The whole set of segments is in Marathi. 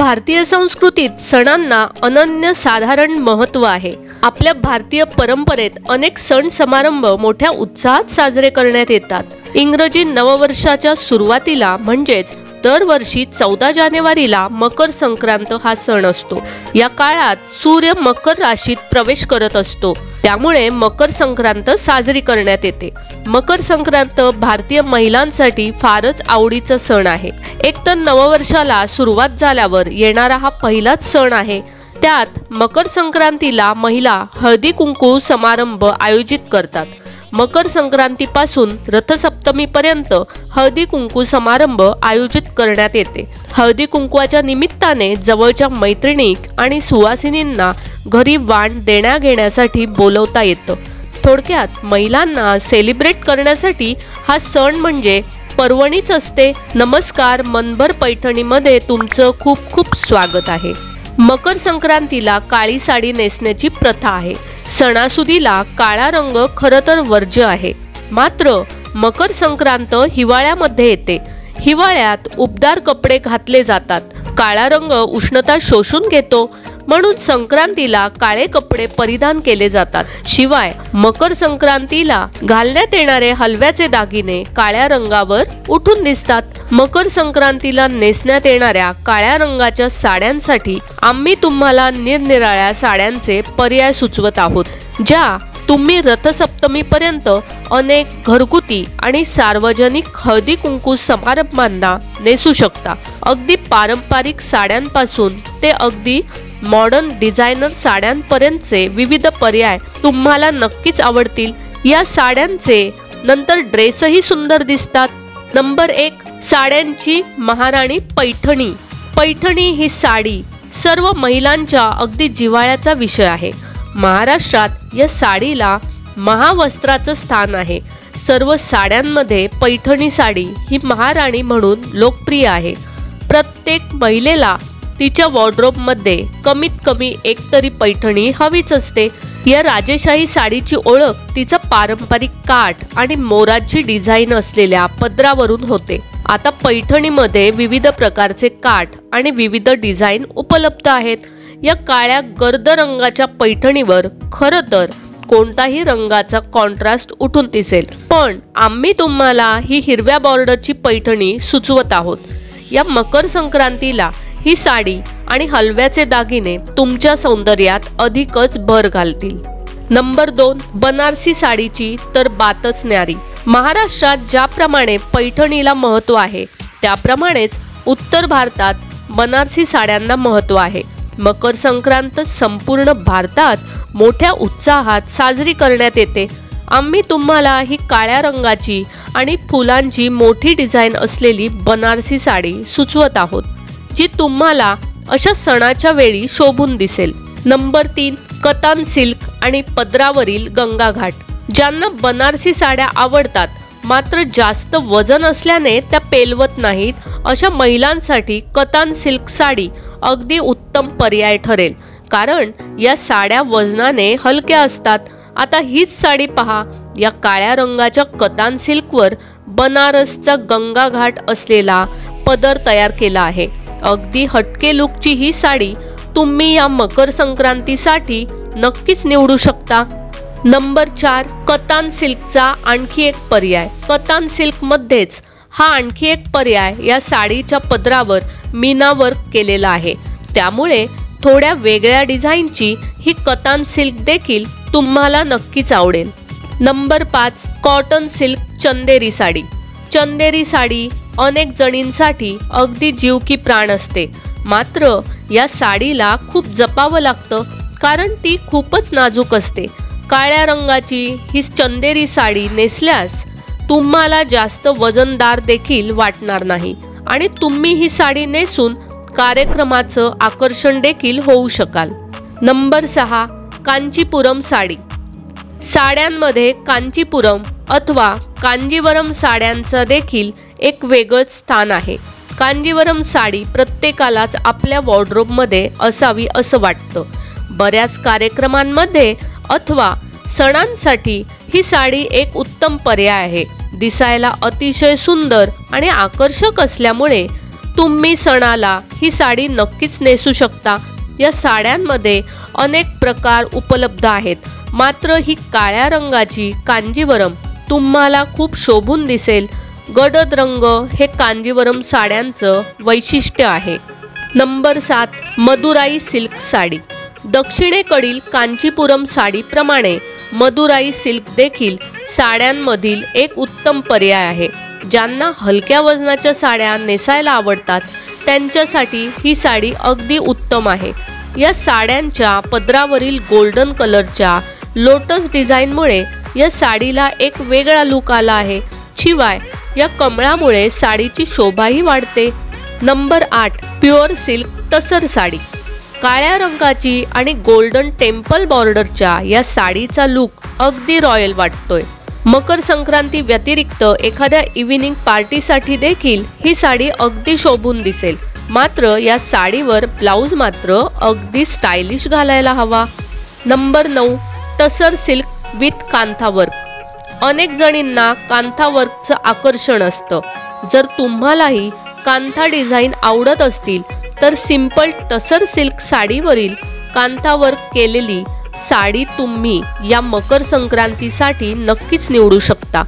भारतीय संस्कृतीत सणांना अनन्यसाधारण महत्त्व आहे। आपल्या भारतीय परंपरेत अनेक सण समारंभ मोठ्या उत्साहात साजरे करण्यात येतात। इंग्रजी नववर्षाच्या सुरुवातीला म्हणजेच दरवर्षी 14 जानेवारीला मकर संक्रांत हा सण असतो। या काळात सूर्य मकर राशीत प्रवेश करत असतो, त्यामुळे मकर संक्रांत साजरी करण्यात येते। मकर संक्रांत भारतीय महिलांसाठी फारच आवडीचा सण आहे। एकतर नववर्षाला सुरुवात झाल्यावर येणारा हा पहिलाच सण आहे। त्यात मकर संक्रांतीला महिला हळदी कुंकू समारंभ आयोजित करतात। मकर संक्रांतीपासून रथसप्तमीपर्यंत हळदी कुंकू समारंभ आयोजित करण्यात येते। हळदी कुंकवाच्या निमित्ताने जवळच्या मैत्रिणी आणि सुवासिनींना घरी वाण देण्या घेण्यासाठी बोलवता येतं। थोडक्यात महिलांना सेलिब्रेट करण्यासाठी हा सण म्हणजे पर्वणीच असते। नमस्कार, मनभर पैठणीमध्ये तुमचं खूप खूप स्वागत आहे। मकर संक्रांतीला काळी साडी नेसण्याची प्रथा आहे। सणासुदीला काळा रंग खरं तर वर्ज्य आहे, मात्र मकर संक्रांत हिवाळ्यामध्ये येते। हिवाळ्यात उबदार कपडे घातले जातात। काळा रंग उष्णता शोषून घेतो, म्हणून संक्रांतीला काळे कपडे परिधान केले जातात। शिवाय मकर संक्रांतीला घालण्यात येणारे हलव्याचे दागिने काळ्या रंगावर उठून दिसतात। मकर संक्रांतीला नेसण्यात येणाऱ्या काळ्या रंगाच्या साड्यांसाठी आम्ही तुम्हाला निरनिराळ्या साड्यांचे पर्याय सुचवत आहोत, ज्या तुम्ही रथसप्तमीपर्यंत अनेक घरगुती आणि सार्वजनिक हळदी कुंकू समारंभांना नेसू शकता। अगदी पारंपरिक साड्यांपासून ते अगदी मॉडर्न डिझायनर साड्यांपर्यंतचे विविध पर्याय तुम्हाला नक्कीच आवडतील। या साड्यांचे नंतर ड्रेसही सुंदर दिसतात। नंबर 1, साड्यांची महाराणी पैठणी। पैठणी ही साडी सर्व महिलांच्या अगदी जिव्हाळ्याचा विषय आहे। महाराष्ट्रात या साडीला महावस्त्राचं स्थान आहे। सर्व साड्यांमध्ये पैठणी साडी ही महाराणी म्हणून लोकप्रिय आहे। प्रत्येक महिलेला तिच्या वॉर्डरोबमध्ये कमीत कमी एक तरी पैठणी हवीच असते। या राजेशाही साडीची ओळख तिचा पारंपरिक काठ आणि मोराची डिझाईन असलेल्या पदरावरून होते। आता पैठणीमध्ये विविध प्रकारचे काठ आणि विविध डिझाईन उपलब्ध आहेत। या काळ्या गर्द रंगाच्या पैठणीवर खरं तर कोणताही रंगाचा कॉन्ट्रास्ट उठून दिसेल, पण आम्ही तुम्हाला ही हिरव्या बॉर्डरची पैठणी सुचवत आहोत। या मकर संक्रांतीला ही साडी आणि हलव्याचे दागिने तुमच्या सौंदर्यात अधिकच भर घालतील। नंबर 2, बनारसी साडीची तर बातच न्यारी। महाराष्ट्रात ज्याप्रमाणे पैठणीला महत्त्व आहे, त्याप्रमाणेच उत्तर भारतात बनारसी साड्यांना महत्त्व आहे। मकर संक्रांत संपूर्ण भारतात मोठ्या उत्साहात साजरी करण्यात येते। आम्ही तुम्हाला ही काळ्या रंगाची आणि फुलांची मोठी डिझाईन असलेली बनारसी साडी सुचवत आहोत, जी तुम्हाला अशा सणाच्या वेळी शोभून दिसेल। नंबर 3, कतान सिल्क आणि पदरावरील गंगाघाट। ज्यांना बनारसी साड्या आवडतात मात्र जास्त वजन असल्याने त्या पेलवत नाहीत, अशा महिलांसाठी कतान सिल्क साडी अगदी उत्तम पर्याय ठरेल, कारण या साड्या वजनाने हलक्या असतात। आता हीच साडी पहा। या काळ्या रंगाच्या कतान सिल्कवर बनारसचा गंगाघाट असलेला पदर तयार केला आहे। अगदी हटके लुकची ही साडी तुम्ही या मकर संक्रांतीसाठी नक्कीच निवडू शकता। नंबर 4, कतान सिल्कचा आणखी एक पर्याय। कतान सिल्कमध्येच हा आणखी एक पर्याय या साडीच्या पदरावर मीना वर्क केलेला आहे, त्यामुळे थोड्या वेगळ्या डिझाईनची ही कतान सिल्क देखील तुम्हाला नक्कीच आवडेल। नंबर 5, कॉटन सिल्क चंदेरी साडी। चंदेरी साडी अनेक जणींसाठी अगदी जीव की प्राण असते, मात्र या साडीला खूप जपावं लागतं, कारण ती खूपच नाजूक असते। काळ्या रंगाची ही चंदेरी साडी नेसल्यास तुम्हाला जास्त वजनदार देखील वाटणार नाही आणि तुम्ही ही साडी नेसून कार्यक्रमाचं आकर्षण देखील होऊ शकाल। नंबर 6, कांचीपुरम साडी। साड्यांमध्ये कांचीपुरम अथवा कांजीवरम साड्यांचा देखील एक वेगळंच स्थान आहे। कांजीवरम साडी प्रत्येकालाच आपल्या वॉर्डरोबमध्ये असावी असं वाटतं। बऱ्याच कार्यक्रमांमध्ये अथवा सणांसाठी ही साडी एक उत्तम पर्याय आहे। दिसायला अतिशय सुंदर आणि आकर्षक असल्यामुळे तुम्ही सणाला ही साडी नक्कीच नेसू शकता। या साड्यांमध्ये अनेक प्रकार उपलब्ध आहेत, मात्र ही काळ्या रंगाची कांजीवरम तुम्हाला खूप शोभून दिसेल। गडद रंग हे कांजीवरम साड्यांचं वैशिष्ट्य आहे। Number 7, Madurai silk sari. दक्षिणेकडील कांचीपुरम साडीप्रमाणे मदुराई सिल्क देखील साड्यांमधील एक उत्तम पर्याय आहे। ज्यांना हलक्या वजनाच्या साड्या नेसायला आवडतात त्यांच्यासाठी ही साडी अगदी उत्तम आहे। या साड्यांच्या पदरावरील गोल्डन कलरच्या लोटस डिझाईनमुळे या साडीला एक वेगळा लुक आला आहे। शिवाय या कमळामुळे साडीची शोभाही वाढते। नंबर 8, प्युअर सिल्क टसर साडी। काळ्या रंगाची आणि गोल्डन टेम्पल बॉर्डरच्या या साडीचा लुक अगदी रॉयल वाटतोय। मकर संक्रांती व्यतिरिक्त एखाद्या इव्हिनिंग पार्टीसाठी देखील ही साडी अगदी शोभून दिसेल। मात्र या साडीवर ब्लाउज मात्र अगदी स्टायलिश घालायला हवा। Number 9, tussar silk with kantha work. अनेक जणींना कांथा वर्कचं आकर्षण असतं। जर तुम्हालाही कांथा डिझाईन आवडत असतील तर सिंपल टसर सिल्क साडीवरील कांथा वर्क केलेली साडी तुम्ही या मकर संक्रांतीसाठी नक्कीच निवडू शकता।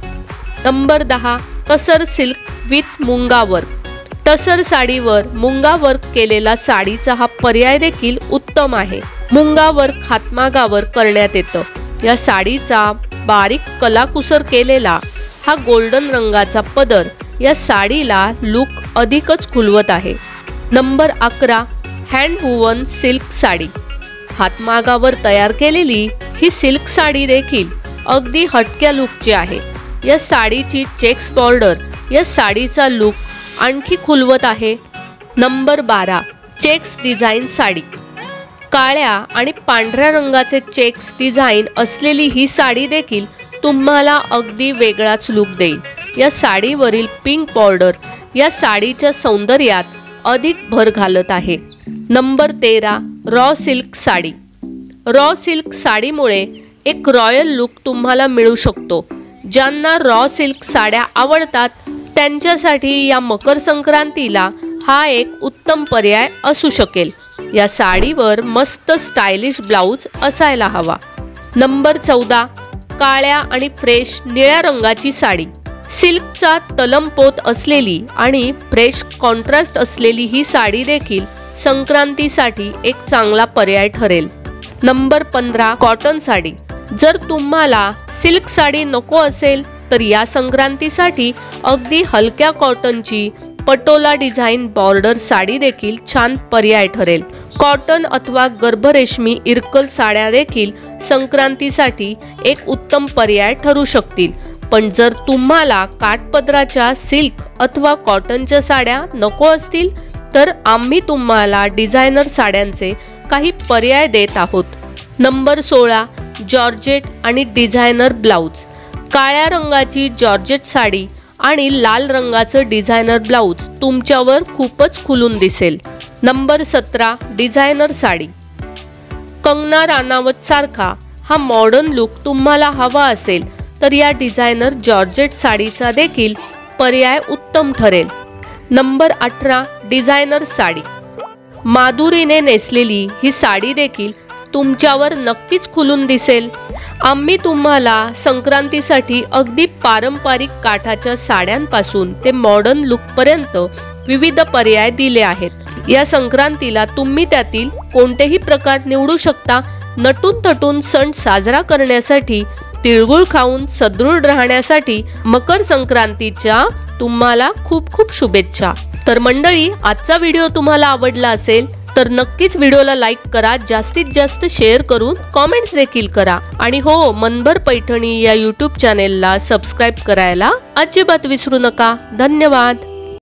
नंबर 10, टसर सिल्क विथ मुंगा वर्क। टसर साडीवर मुंगा वर्क केलेला साडीचा हा पर्याय देखील उत्तम आहे। मुंगा वर्क हातमागावर करण्यात येतं। या साडीचा बारीक कलाकुसर केलेला हा गोल्डन रंगाचा पदर या साडीला लुक अधिकच खुलवत आहे। Number 11, hand woven silk sari. हातमागावर तयार केलेली ही सिल्क साडी देखील अगदी हटक्या लुकची आहे। या साडीची चेक्स बॉर्डर या साडीचा लुक आणखी खुलवत आहे। Number 12, checks design sari. काळ्या आणि पांढऱ्या रंगाचे चेक्स डिझाईन असलेली ही साडी देखील तुम्हाला अगदी वेगळाच लुक देईल। या साडीवरील पिंक बॉर्डर या साडीच्या सौंदर्यात अधिक भर घालत आहे। Number 13, raw silk sari. Raw silk साडीमुळे एक रॉयल लुक तुम्हाला मिळू शकतो। ज्यांना रॉ सिल्क साड्या आवडतात त्यांच्यासाठी या मकर संक्रांतीला हा एक उत्तम पर्याय असू शकेल। या साडीवर मस्त स्टायलिश ब्लाउज असायला हवा। नंबर 14, काळ्या आणि फ्रेश निळ्या रंगाची साडी। सिल्कचा तलमपोत असलेली आणि फ्रेश कॉन्ट्रास्ट असलेली ही साडी देखील संक्रांतीसाठी एक चांगला पर्याय ठरेल। Number 15, cotton sari. जर तुम्हाला सिल्क साडी नको असेल तर या संक्रांतीसाठी अगदी हलक्या कॉटनची पटोला डिझाईन बॉर्डर साडी देखील छान पर्याय ठरेल। कॉटन अथवा गर्भरेशमी इरकल साड्या देखील संक्रांतीसाठी एक उत्तम पर्याय ठरू शकतील। पण जर तुम्हाला काठपदराच्या सिल्क अथवा कॉटनच्या साड्या नको असतील तर आम्ही तुम्हाला डिझायनर साड्यांचे काही पर्याय देत आहोत। नंबर 16, जॉर्जेट आणि डिझायनर ब्लाउज। काळ्या रंगाची जॉर्जेट साडी आणि लाल रंगाचं डिझायनर ब्लाउज तुमच्यावर खूपच खुलून दिसेल। Number 17, designer sari. कंगना राणावत सारखा हा मॉडर्न लुक तुम्हाला हवा असेल तर या डिझायनर जॉर्जेट साडीचा देखील पर्याय उत्तम ठरेल। Number 18, designer sari. माधुरीने नेसलेली ही साडी देखील तुमच्यावर नक्कीच खुलून दिसेल। आम्ही तुम्हाला संक्रांतीसाठी अगदी पारंपरिक काठाच्या साड्यांपासून ते मॉडर्न लुकपर्यंत विविध पर्याय दिले आहेत। या संक्रांतीला तुम्ही त्यातील कोणतेही प्रकार निवडू शकता। नटून थटून सण साजरा करण्यासाठी, तिळगुळ खाऊन सदृढ राहण्यासाठी मकर संक्रांतीच्या तुम्हाला खूप खूप शुभेच्छा। तर मंडळी, आजचा व्हिडिओ तुम्हाला आवडला असेल तर नक्कीच व्हिडिओला लाईक करा, जास्तीत जास्त शेअर करून कॉमेंट्स देखील करा आणि हो, मनभर पैठणी या यूट्यूब चॅनेलला सबस्क्राईब करायला अजिबात विसरू नका। धन्यवाद।